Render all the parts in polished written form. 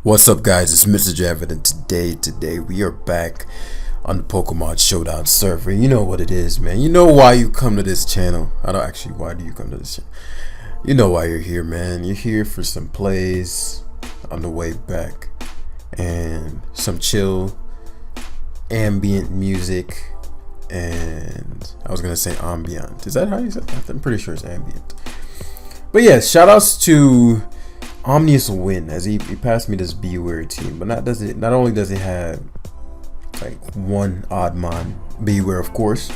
What's up, guys? It's Mrjamvad, and today we are back on the Pokemon Showdown server. You know what it is, man. You know why you come to this channel. I don't actually. Why do you come to this channel? You know why you're here, man. You're here for some plays on the way back and some chill ambient music. And I was gonna say ambient. Is that how you said that? I'm pretty sure it's ambient. But yeah, shout outs to Omnius win as he passed me this Beware team, but not only does it have like one Oddmon Beware, of course,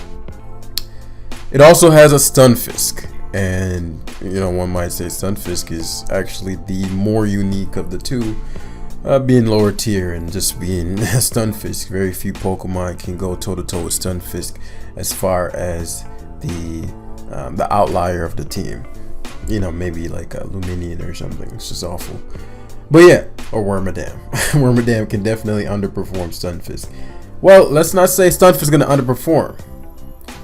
it also has a Stunfisk, and you know, one might say Stunfisk is actually the more unique of the two, being lower tier and just being Stunfisk. Very few Pokemon can go toe to toe with Stunfisk as far as the outlier of the team. You know, maybe like a Luminion or something. It's just awful. But yeah, or Wormadam. Wormadam can definitely underperform Stunfisk. Well, let's not say Stunfisk is going to underperform.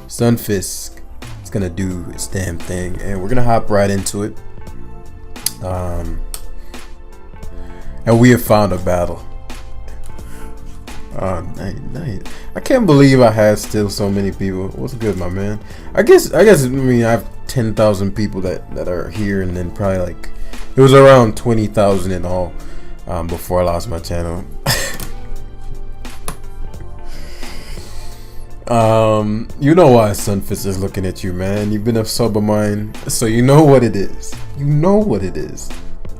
Stunfisk is going to do its damn thing. And we're going to hop right into it. And we have found a battle. Nice. I can't believe I have still so many people. What's good, my man? I mean, I have 10,000 people that are here, and then probably like it was around 20,000 in all before I lost my channel. You know why Stunfisk is looking at you, man. You've been a sub of mine, so you know what it is.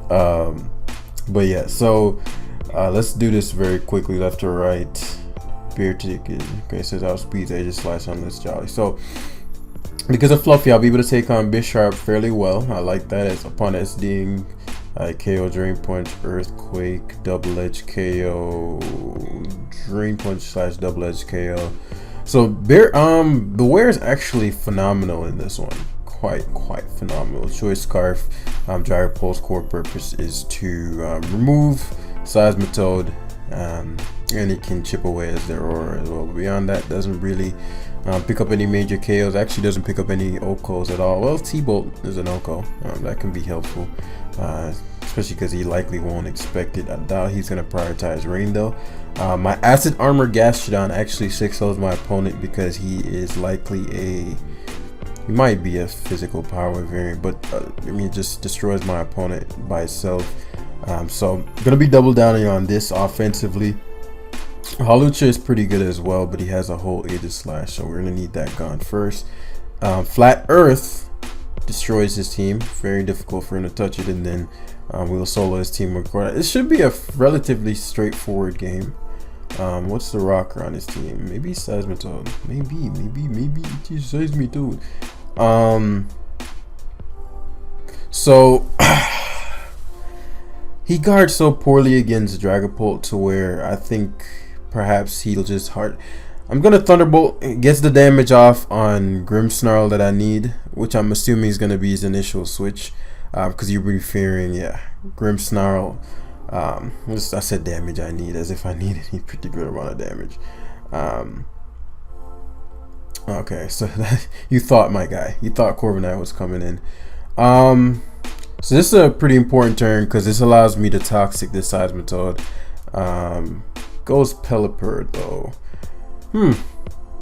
But yeah, so let's do this very quickly, left to right. Beer ticket. Okay, says outspeeds Aegis Slice on this Jolly. So because of Fluffy, I'll be able to take on Bisharp fairly well. I like that. As upon SDing, KO Drain Punch, Earthquake, Double Edge KO, Drain Punch / Double Edge KO. So Beware is actually phenomenal in this one. Quite phenomenal. Choice Scarf, Gyro Pulse core purpose is to remove Seismitoad, and it can chip away as their aura as well. But beyond that, doesn't really pick up any major KOs. Actually doesn't pick up any OKOs at all. Well, T-Bolt is an OKO. That can be helpful, especially because he likely won't expect it. I doubt he's going to prioritize Rain though. My Acid Armor Gastrodon actually 6-0s my opponent because he is likely he might be a physical power variant, but I mean, it just destroys my opponent by itself. So gonna be double downing on this offensively. Hawlucha is pretty good as well, but he has a whole Aegis Slash, so we're gonna need that gone first. Flat Earth destroys his team. Very difficult for him to touch it, and then we'll solo his team. It should be a relatively straightforward game. What's the rocker on his team? Maybe Seismitoad. Maybe it is Seismitoad. So he guards so poorly against Dragapult to where I think perhaps he'll just I'm gonna Thunderbolt. It gets the damage off on Grimmsnarl that I need, which I'm assuming is gonna be his initial switch, because you're really fearing, yeah, Grimmsnarl. I said damage I need as if I need any particular amount of damage. Okay, so you thought, my guy, you thought Corviknight was coming in. So this is a pretty important turn because this allows me to Toxic this Seismitoad. Goes Pelipper though.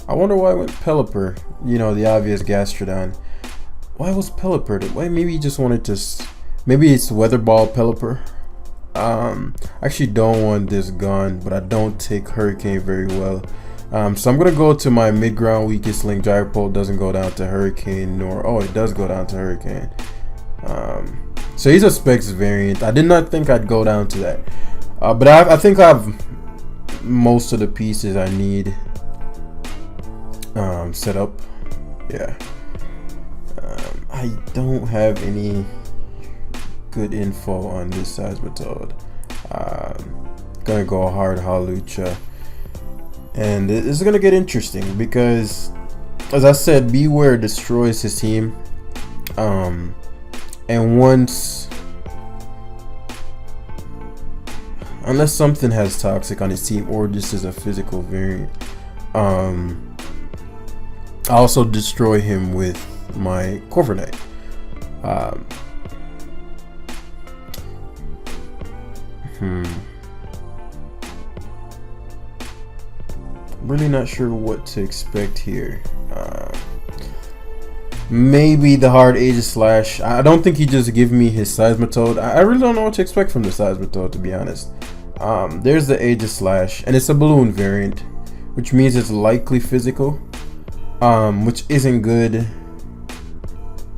I wonder why I went Pelipper. You know, the obvious Gastrodon. Why was Pelipper? Why? Maybe he just wanted to. Maybe it's Weather Ball Pelipper. I actually don't want this gone, but I don't take Hurricane very well. So I'm gonna go to my mid-ground weakest link. Gyropult doesn't go down to Hurricane, nor it does go down to Hurricane. So he's a Specs variant. I did not think I'd go down to that, but I think I have most of the pieces I need set up. Yeah, I don't have any good info on this Seismitoad. Gonna go hard Hawlucha, and it's gonna get interesting because, as I said, Beware destroys his team. And once, unless something has Toxic on his team or this is a physical variant, I also destroy him with my Corviknight. Really not sure what to expect here. Maybe the hard Aegis Slash. I don't think he just give me his Seismitoad. I really don't know what to expect from the Seismitoad, to be honest. There's the Aegis Slash, and it's a balloon variant, which means it's likely physical, which isn't good.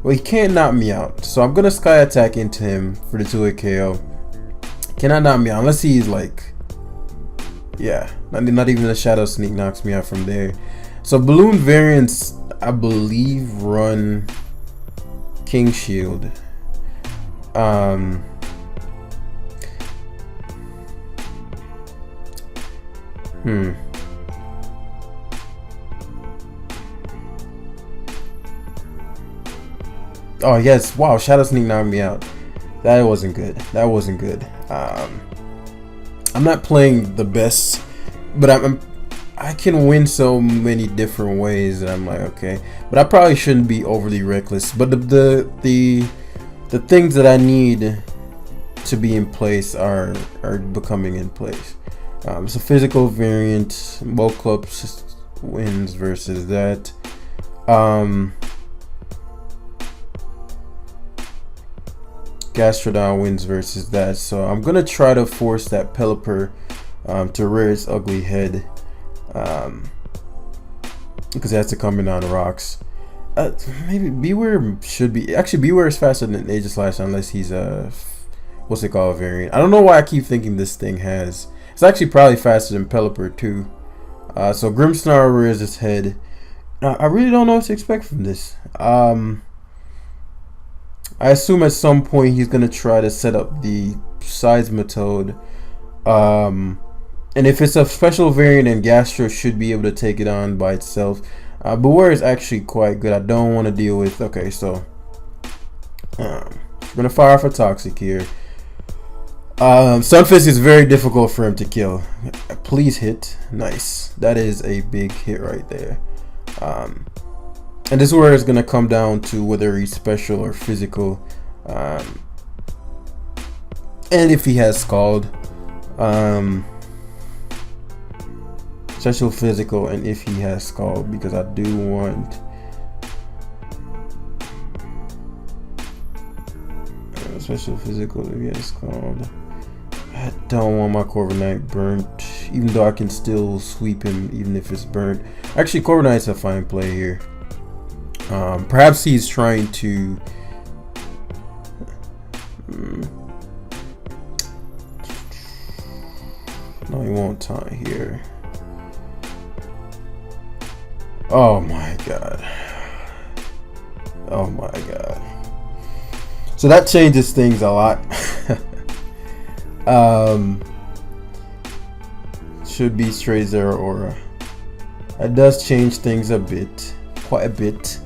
Well, he can't knock me out, so I'm gonna Sky Attack into him for the 2-hit KO. Cannot knock me out unless he's like, yeah, not even a Shadow Sneak knocks me out from there. So balloon variants, I believe, run King Shield. Oh yes, wow, Shadow Sneak knocked me out. That wasn't good. That wasn't good. I'm not playing the best, but I can win so many different ways that I'm like, okay. But I probably shouldn't be overly reckless. But the things that I need to be in place are becoming in place. It's a physical variant. Both clubs wins versus that. Gastrodon wins versus that, so I'm gonna try to force that Pelipper to rear its ugly head, because it has to come in on rocks. Maybe Beware should be, actually Beware is faster than Aegis Slash unless he's a what's it called, variant. I don't know why I keep thinking this thing has. It's actually probably faster than Pelipper too. So Grimmsnarl rears its head. I really don't know what to expect from this. I assume at some point he's gonna try to set up the Seismitoad, and if it's a special variant, then Gastro should be able to take it on by itself. Beware is actually quite good. I don't want to deal with. Okay, so we're gonna fire off a Toxic here. Stunfisk is very difficult for him to kill. Please hit. Nice. That is a big hit right there. And this is where it's going to come down to whether he's special or physical. And if he has Scald. Special, physical, and if he has Scald. Because I do want... special, physical, if he has Scald. I don't want my Corviknight burnt. Even though I can still sweep him even if it's burnt. Actually, Corviknight's a fine play here. Perhaps he's trying to no, he won't taunt here. Oh my god. Oh my god. So that changes things a lot. Should be straight zero aura. That does change things a bit, quite a bit.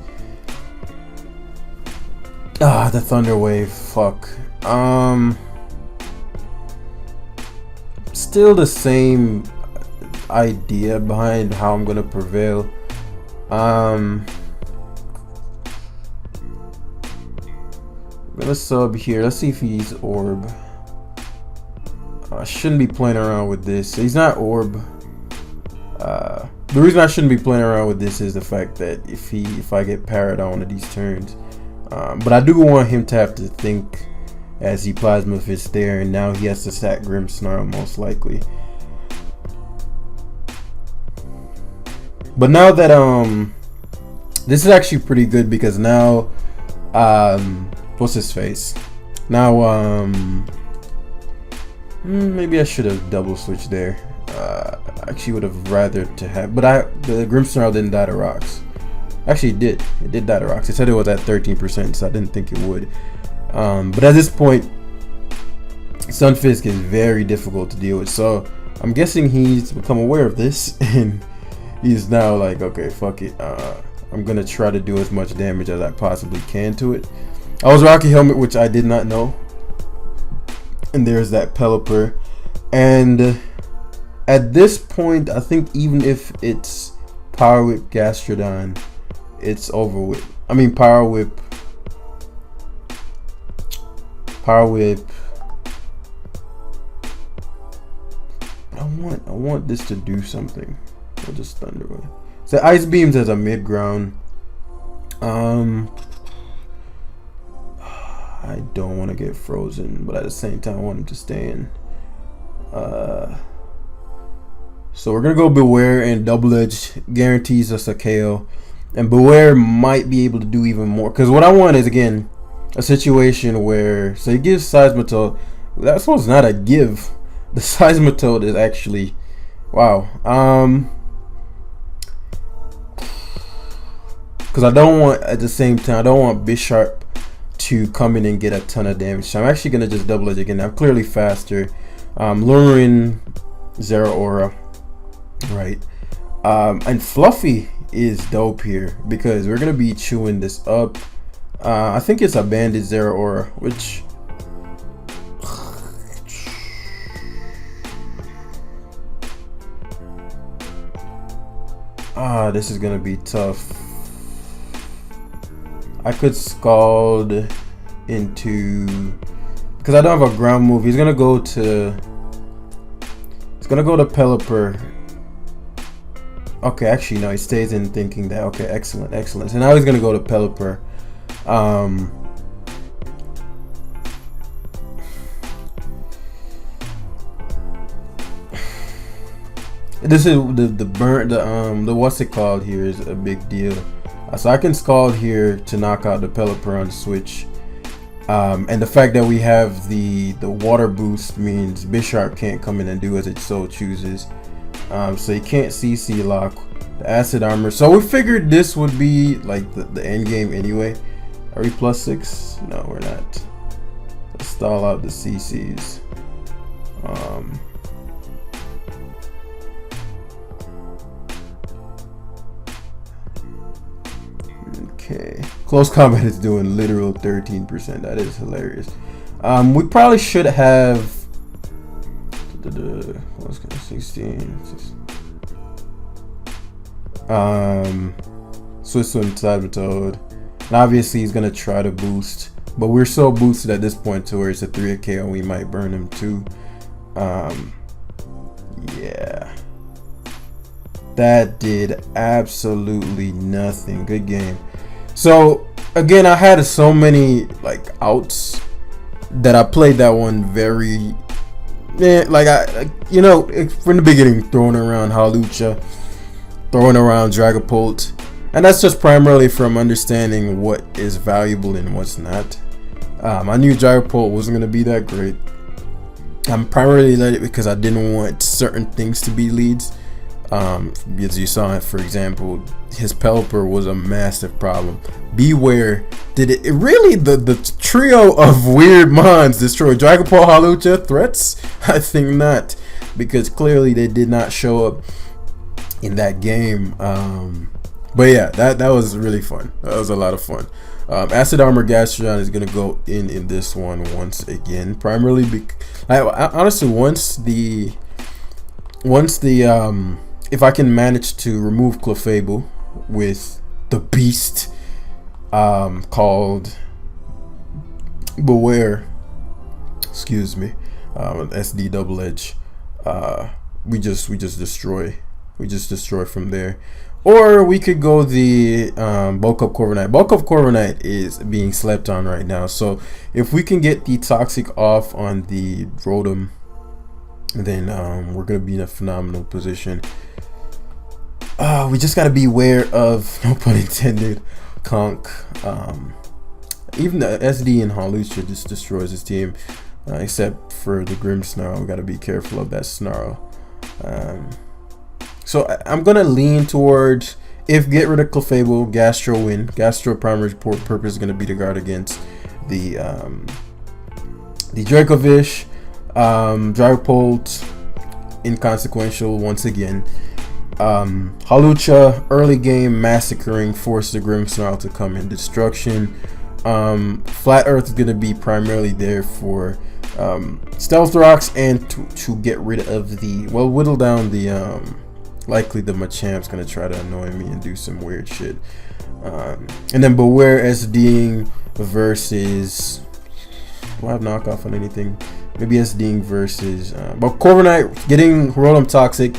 The Thunder Wave, fuck. Still the same idea behind how I'm gonna prevail. I'm gonna sub here. Let's see if he's Orb. I shouldn't be playing around with this. He's not Orb. The reason I shouldn't be playing around with this is the fact that if I get parried on one of these turns. But I do want him to have to think as he Plasma Fists there, and now he has to stack Grimmsnarl most likely. But now that this is actually pretty good because now what's his face? Now maybe I should have double switched there. I actually would have rather to have, but the Grimmsnarl didn't die to rocks. Actually, it did die to rocks. It said it was at 13%, so I didn't think it would. But at this point, Stunfisk is very difficult to deal with. So I'm guessing he's become aware of this, and he's now like, okay, fuck it. I'm gonna try to do as much damage as I possibly can to it. I was Rocky Helmet, which I did not know. And there's that Pelipper. And at this point, I think even if it's Power Whip Gastrodon, it's over with. I mean, Power Whip. I want this to do something. We'll just Thunder Wave. So Ice Beams as a mid ground. I don't want to get frozen, but at the same time I want him to stay in. So we're gonna go Beware, and Double Edge guarantees us a KO. And Beware might be able to do even more, because what I want is, again, a situation where, so he gives Seismitoad. That one's not a give. The Seismitoad is actually, wow. Because I don't want, at the same time, I don't want Bisharp to come in and get a ton of damage. So I'm actually gonna just Double Edge again. I'm clearly faster. Luring, Zero Aura, right? And Fluffy is dope here because we're gonna be chewing this up. I think it's a Bandit Zero Aura, which this is gonna be tough. I could Scald into, because I don't have a ground move. He's gonna go to Pelipper. Okay, actually no, he stays in thinking that. Okay, excellent. So now he's gonna go to Pelipper. This is the what's it called here is a big deal. So I can Scald here to knock out the Pelipper on the switch. And the fact that we have the water boost means Bisharp can't come in and do as it so chooses. So you can't CC lock the acid armor. So we figured this would be like the end game anyway. Are we +6? No, we're not. Let's stall out the CCs. Okay, close combat is doing literal 13%. That is hilarious. We probably should have 16. Switch to Seismitoad. And obviously he's gonna try to boost, but we're so boosted at this point to where it's a 3 KO. We might burn him too. Yeah, that did absolutely nothing. Good game. So again, I had so many like outs that I played that one very, like you know, from the beginning, throwing around Hawlucha, throwing around Dragapult, and that's just primarily from understanding what is valuable and what's not. I knew Dragapult wasn't gonna be that great. I'm primarily let it because I didn't want certain things to be leads. As you saw it, for example, his Pelipper was a massive problem. Beware, did it really, the trio of weird mons destroy Dragapult, Hawlucha threats? I think not, because clearly they did not show up in that game. But yeah, that was really fun. That was a lot of fun. Acid Armor Gastrodon is gonna go in this one once again, primarily honestly once the if I can manage to remove Clefable with the beast called Beware, excuse me, SD Double Edge, we just destroy from there. Or we could go the Bulk Up Corviknight. Bulk Up Corviknight is being slept on right now, so if we can get the Toxic off on the Rotom, then we're gonna be in a phenomenal position. We just gotta be aware of, no pun intended, Conk. Even the SD and Hawlucha just destroys his team, except for the Grimmsnarl. We gotta be careful of that Snarl. So I'm gonna lean towards, if get rid of Clefable, Gastro win. Gastro primary purpose is gonna be to guard against the Dracovish. Dragapult inconsequential once again. Hawlucha early game massacring, force the Grimmsnarl to come in destruction. Flat Earth is gonna be primarily there for Stealth Rocks and to get rid of the, well, whittle down the likely the Machamp's gonna try to annoy me and do some weird shit. And then Beware SDing versus, do I have knockoff on anything? maybe SDing versus. But Corviknight getting Rotom Toxic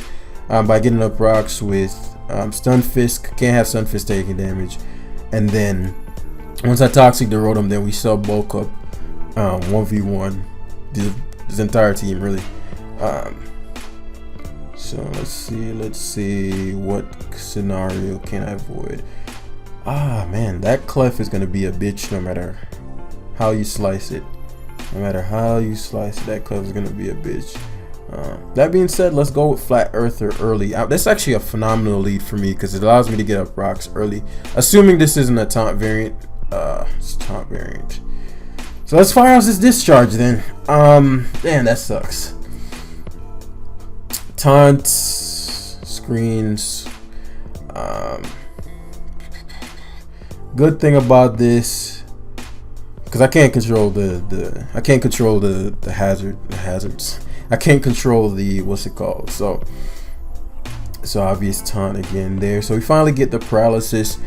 by getting up rocks with Stunfisk. Can't have Stunfisk taking damage. And then once I Toxic the Rotom, then we sub bulk up 1v1 this entire team really. So let's see what scenario can I avoid. Man, that Clef is gonna be a bitch no matter how you slice it. No matter how you slice it, that Clef is gonna be a bitch. That being said, let's go with Flat Earther early. That's actually a phenomenal lead for me because it allows me to get up rocks early. Assuming this isn't a taunt variant. It's a taunt variant. So let's fire out this discharge then. Man, that sucks. Taunts, screens. Good thing about this, because I can't control the hazards. I can't control the what's it called. So obvious taunt again there. So we finally get the paralysis.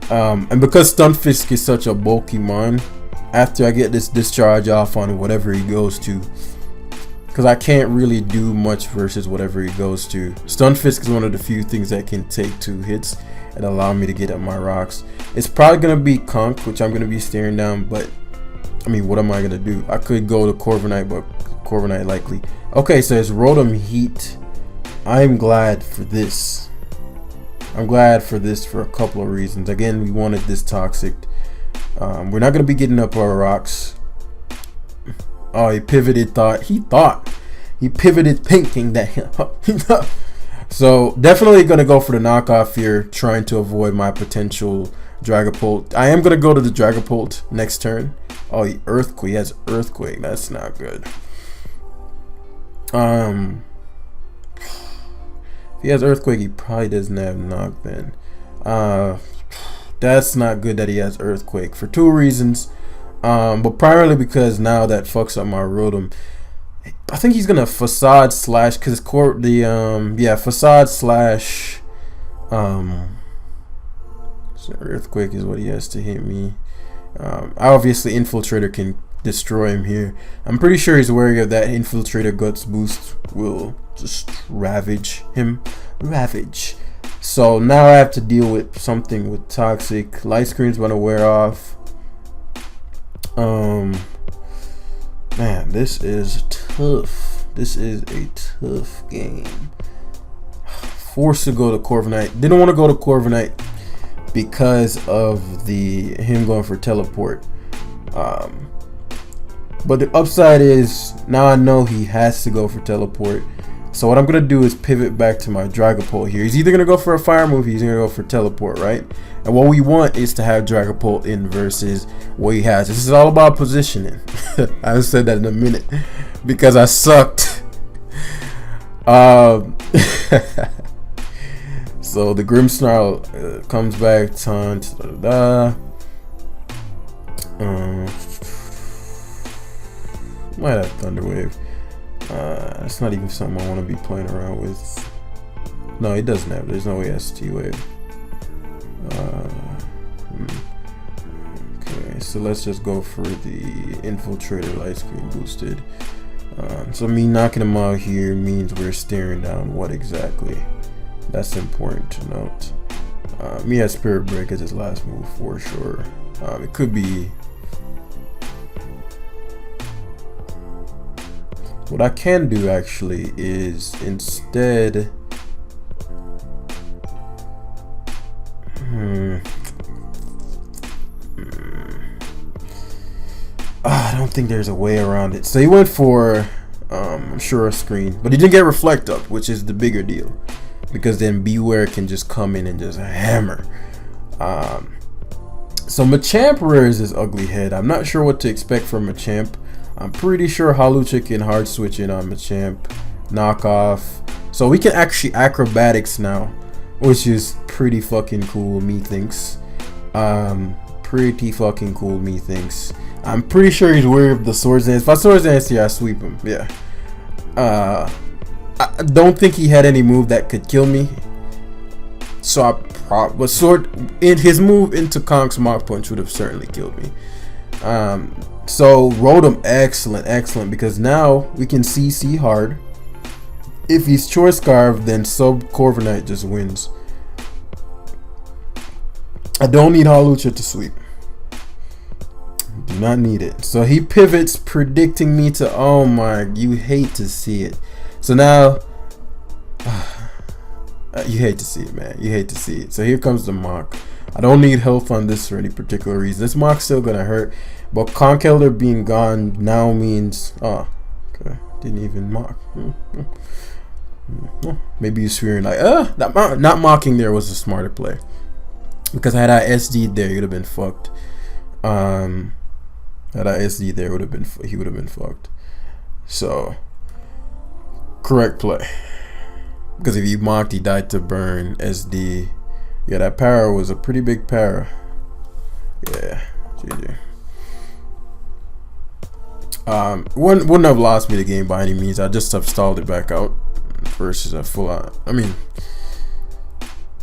And because Stunfisk is such a bulky mon, after I get this discharge off on whatever he goes to, because I can't really do much versus whatever he goes to. Stunfisk is one of the few things that can take 2 hits and allow me to get up my rocks. It's probably gonna be Conk, which I'm gonna be staring down, but I mean, what am I gonna do? I could go to Corviknight, but Corviknight likely. Okay, so it's Rotom Heat. I'm glad for this. I'm glad for this for a couple of reasons. Again, we wanted this Toxic. We're not gonna be getting up our rocks. Oh, he pivoted. He pivoted thinking that. So definitely gonna go for the knockoff here, trying to avoid my potential Dragapult. I am gonna go to the Dragapult next turn. Oh, he Earthquake. He has Earthquake. That's not good. If he has Earthquake, he probably doesn't have Knockback. That's not good that he has Earthquake for 2 reasons. But primarily because now that fucks up my Rotom. I think he's gonna Facade Slash because Facade Slash. So Earthquake is what he has to hit me. Obviously Infiltrator can destroy him here. I'm pretty sure he's wary of that Infiltrator Guts boost will just ravage him. So now I have to deal with something with Toxic. Light Screen's gonna wear off. Man, this is tough. This is a tough game. Forced to go to Corviknight. Didn't want to go to Corviknight because of him going for teleport. But the upside is now I know he has to go for teleport. So what I'm gonna do is pivot back to my Dragapult here. He's either gonna go for a fire move, he's gonna go for teleport, right? And what we want is to have Dragapult in versus what he has. This is all about positioning. I said that in a minute because I sucked. So the Grimmsnarl comes back, taunt. Might have Thunder Wave. It's not even something I want to be playing around with. No, he doesn't have. There's no ST Wave. Okay, so let's just go for the Infiltrator Light Screen boosted. So me knocking him out here means we're staring down what exactly? That's important to note. Me has Spirit Break as his last move for sure. It could be. What I can do actually is instead. I don't think there's a way around it. So he went for, I'm sure, a screen, but he didn't get Reflect Up, which is the bigger deal, because then Beware can just come in and just hammer. So Machamp rears his ugly head. I'm not sure what to expect from Machamp. I'm pretty sure Hawlucha can hard switch in on Machamp, knockoff. So we can actually acrobatics now, which is pretty fucking cool, methinks. Pretty fucking cool, methinks. I'm pretty sure he's wary of the Swords Dance. If I Swords Dance here, I sweep him. Yeah. I don't think he had any move that could kill me. So but his move into Konk's Mach Punch would have certainly killed me. So Rotom, excellent, because now we can CC hard. If he's Choice Scarf, then Sub Corviknight just wins. I don't need Hawlucha to sweep. Do not need it. So he pivots, predicting me to, oh my, you hate to see it. So now, you hate to see it, man. You hate to see it. So here comes the Mach. I don't need health on this for any particular reason. This Mach's still gonna hurt, but Conkeldurr being gone now means, oh, okay, didn't even Mach. Maybe you're swearing like, not mocking there was a smarter play. Because had I SD'd there, he would have been fucked. Had I SD'd there, he would have been fucked. So, correct play. Because if he mocked, he died to burn SD. Yeah, that para was a pretty big para. Yeah, GG. Wouldn't have lost me the game by any means. I just have stalled it back out versus a full out. I mean,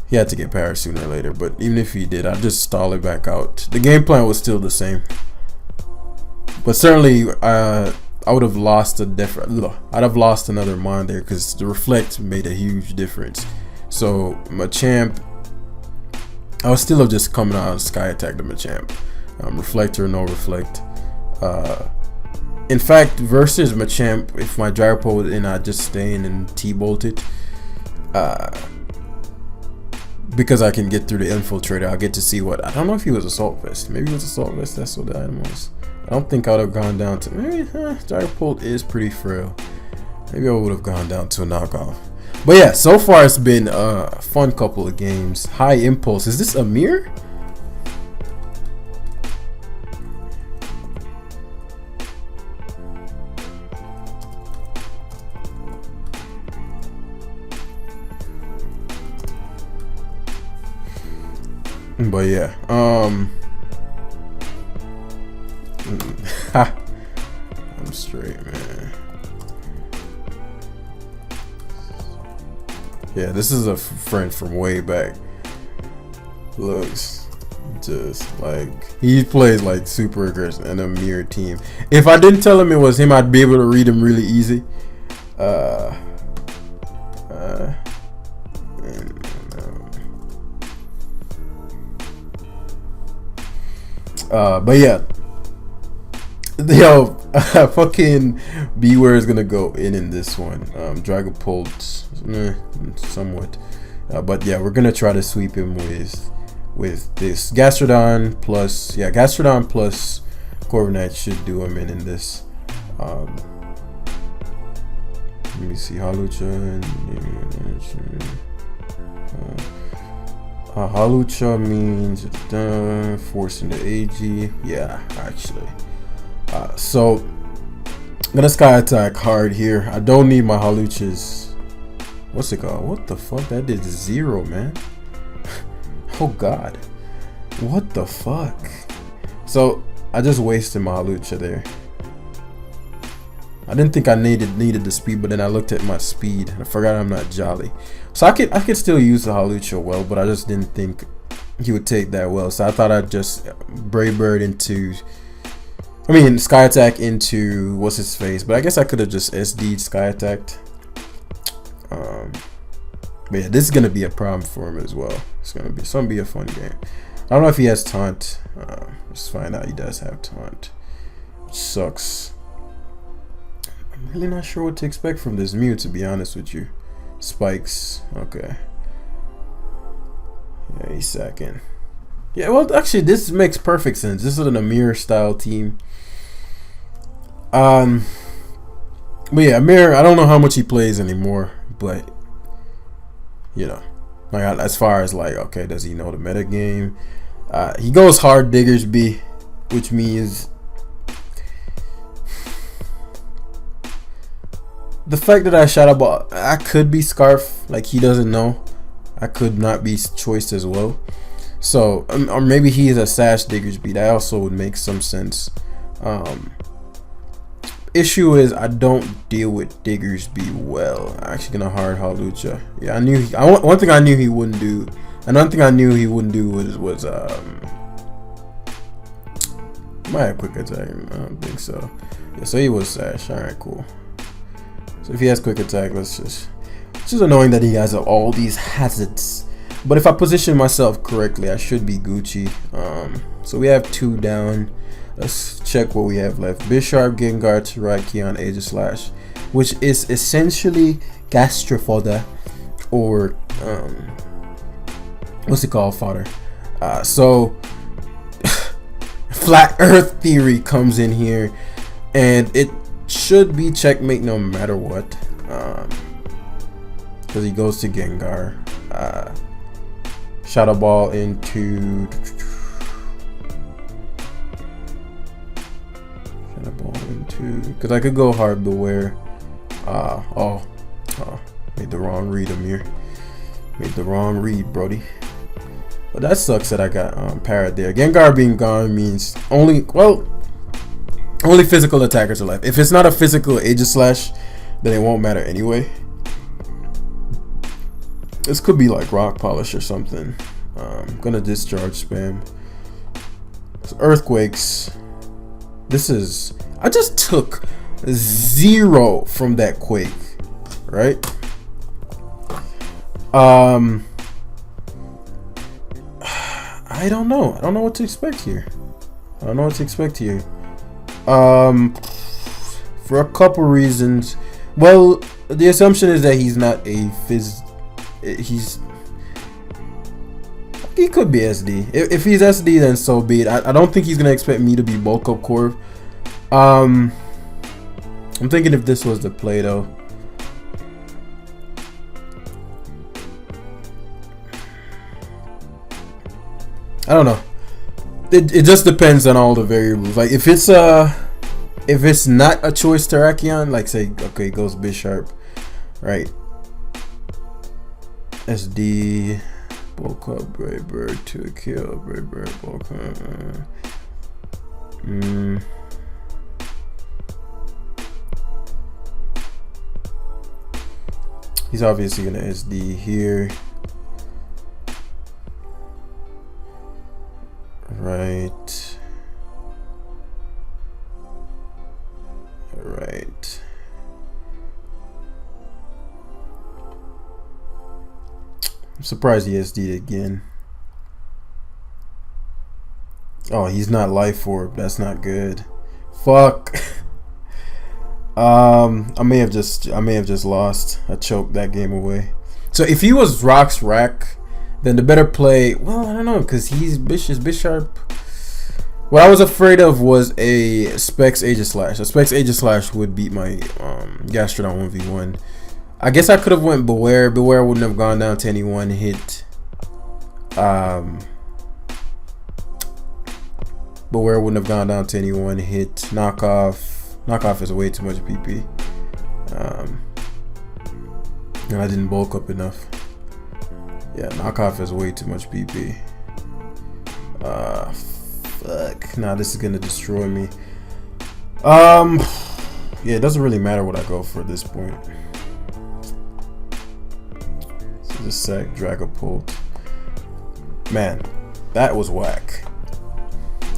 he had to get para sooner or later, but even if he did, I'd just stall it back out. The game plan was still the same, but certainly I would have lost I'd have lost another Mon there because the reflect made a huge difference. So Machamp, I would still have just coming out and sky attacked the Machamp. Reflect or no reflect. In fact, versus Machamp, if my Dragapult was in, I'd just stay in and T-bolt it. Because I can get through the infiltrator, I'll get to see what. I don't know if he was Assault Vest. Maybe he was Assault Vest. That's what the item was. I don't think I would have gone down to. Maybe Dragapult is pretty frail. Maybe I would have gone down to a knockoff. But yeah, so far it's been a fun couple of games. High Impulse. Is this a mirror? But yeah, I'm straight, man. Yeah, this is a friend from way back. Looks just like he plays like super aggressive and a mirror team. If I didn't tell him it was him, I'd be able to read him really easy. But yeah, yo, fucking Beware is gonna go in this one. Dragapult, somewhat, but yeah, we're gonna try to sweep him with this Gastrodon plus, yeah, Gastrodon plus Corviknight should do him in this. Let me see, Hawlucha. Hawlucha means forcing the AG. Yeah, actually. So I'm gonna sky attack hard here. I don't need my Hawluchas. What's it called? What the fuck? That did 0, man. Oh god. What the fuck? So I just wasted my Hawlucha there. I didn't think I needed the speed, but then I looked at my speed and I forgot I'm not Jolly. So I could still use the Hawlucha well, but I just didn't think he would take that well. So I thought I'd just Brave Bird into, Sky Attack into what's his face. But I guess I could have just SD'd Sky Attacked. But yeah, this is gonna be a problem for him as well. It's gonna be a fun game. I don't know if he has taunt. Let's find out. He does have taunt, which sucks. I'm really not sure what to expect from this Mew, to be honest with you. Spikes, okay. Yeah, he's second. Yeah, well, actually, this makes perfect sense. This is an Amir style team. But yeah, Amir, I don't know how much he plays anymore, but you know, like as far as like, okay, does he know the meta game? He goes hard Diggersby, which means the fact that I shot a ball, I could be Scarf, like he doesn't know. I could not be choiced as well. So, or maybe he's a Sash Diggersby. That also would make some sense. Issue is I don't deal with Diggersby well. I'm actually gonna hard Hawlucha. Yeah, I knew. One thing I knew he wouldn't do. Another thing I knew he wouldn't do was Might have quick attack. I don't think so. Yeah, so he was Sash. Alright, cool. So if he has quick attack, let's just... It's just annoying that he has all these hazards. But if I position myself correctly, I should be Gucci. So we have 2 down. Let's check what we have left. Bisharp, Gengar, Terrakion, Aegislash, which is essentially Gastrodon, or what's it called, fodder. So Flat Earth Theory comes in here, and it should be checkmate no matter what, because he goes to Gengar. Shadow Ball into because I could go hard Beware. Made the wrong read, Amir. Made the wrong read, Brody. But that sucks that I got Parrot there. Gengar being gone means only physical attackers are left. If it's not a physical Aegislash, then it won't matter anyway. This could be like Rock Polish or something. I'm gonna discharge spam. So Earthquakes. This is... I just took 0 from that Quake, right? I don't know. I don't know what to expect here. For a couple reasons. Well, the assumption is that he's not a he could be SD. If he's SD, then so be it. I don't think he's gonna expect me to be bulk up Corv. I'm thinking if this was the play though. I don't know. It just depends on all the variables. Like if it's not a choice Terrakion, like say okay, goes Bisharp, right? SD, bulk up, Brave Bird to a kill, Brave Bird, bulk up. He's obviously gonna SD here. Right. I'm surprised he SD'd again. Oh, he's not Life Orb. That's not good. Fuck. I may have just lost. I choked that game away. So if he was Rock's Rack, then the better play. Well, I don't know, because he's Bisharp. What I was afraid of was a Specs Aegislash. A Specs Aegislash would beat my Gastrodon 1v1. I guess I could have went Beware. Beware wouldn't have gone down to any one hit. Beware wouldn't have gone down to any one hit. Knockoff is way too much PP. And I didn't bulk up enough. Yeah, Knockoff is way too much PP. Fuck. Nah, this is gonna destroy me. Yeah, it doesn't really matter what I go for at this point. So just sack, Dragapult. Man, that was whack.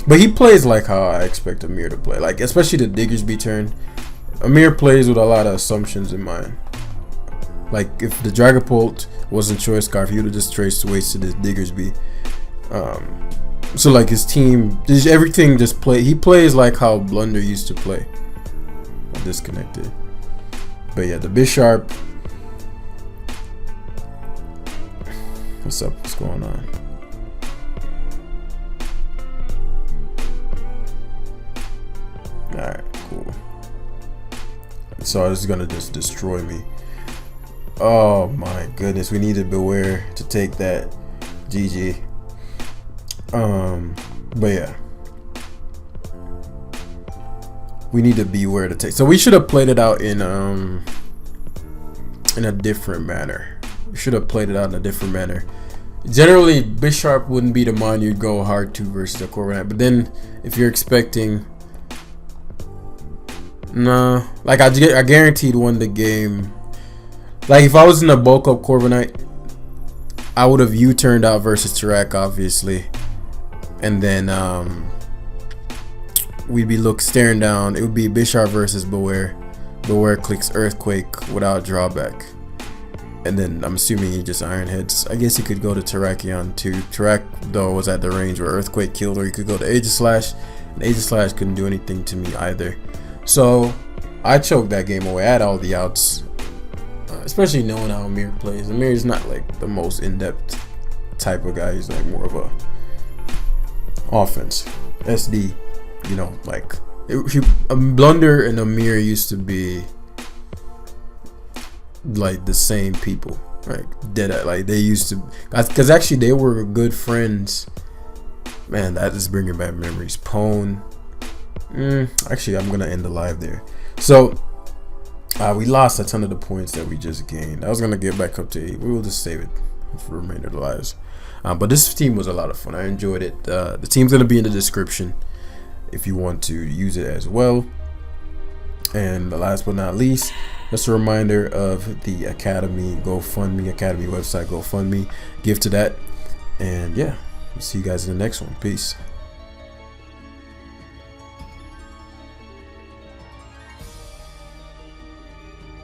But he plays like how I expect Amir to play. Like, especially the Diggersby turn. Amir plays with a lot of assumptions in mind. Like, if the Dragapult wasn't Choice Scarf, he would have just traced wasted his Diggersby. So, like, his team, just everything just play. He plays like how Blunder used to play. I'm disconnected. But yeah, the Bisharp. What's up? What's going on? Alright, cool. So this is gonna just destroy me. Oh my goodness, we needed Beware to take that. GG. But yeah. We need to Beware to take. So we should have played it out in a different manner. We should have played it out in a different manner. Generally, Bisharp wouldn't be the mon you'd go hard to versus a Corviknight. But then if you're expecting, no, like I guaranteed won the game. Like if I was in a bulk up Corviknight, I would have U-turned out versus Tarak, obviously, and then we'd be staring down. It would be Bishar versus Beware. Beware clicks Earthquake without drawback. And then I'm assuming he just Iron Heads. I guess he could go to Terrakion too. Terrak though was at the range where Earthquake killed, or he could go to Aegislash. And Aegislash couldn't do anything to me either. So I choked that game away. I had all the outs. Especially knowing how Amir plays. Amir is not like the most in-depth type of guy. He's like more of a offense. SD, you know, like Blunder and Amir used to be like the same people, right? Like they used to, because actually they were good friends. Man, that is bringing back memories. Pone. Actually, I'm gonna end the live there. So we lost a ton of the points that we just gained. I was gonna get back up to 8. We will just save it for the remainder of the lives. But this team was a lot of fun. I enjoyed it. The team's gonna be in the description if you want to use it as well. And last but not least, just a reminder of the Academy GoFundMe, Academy website GoFundMe. Give to that. And yeah, we'll see you guys in the next one. Peace.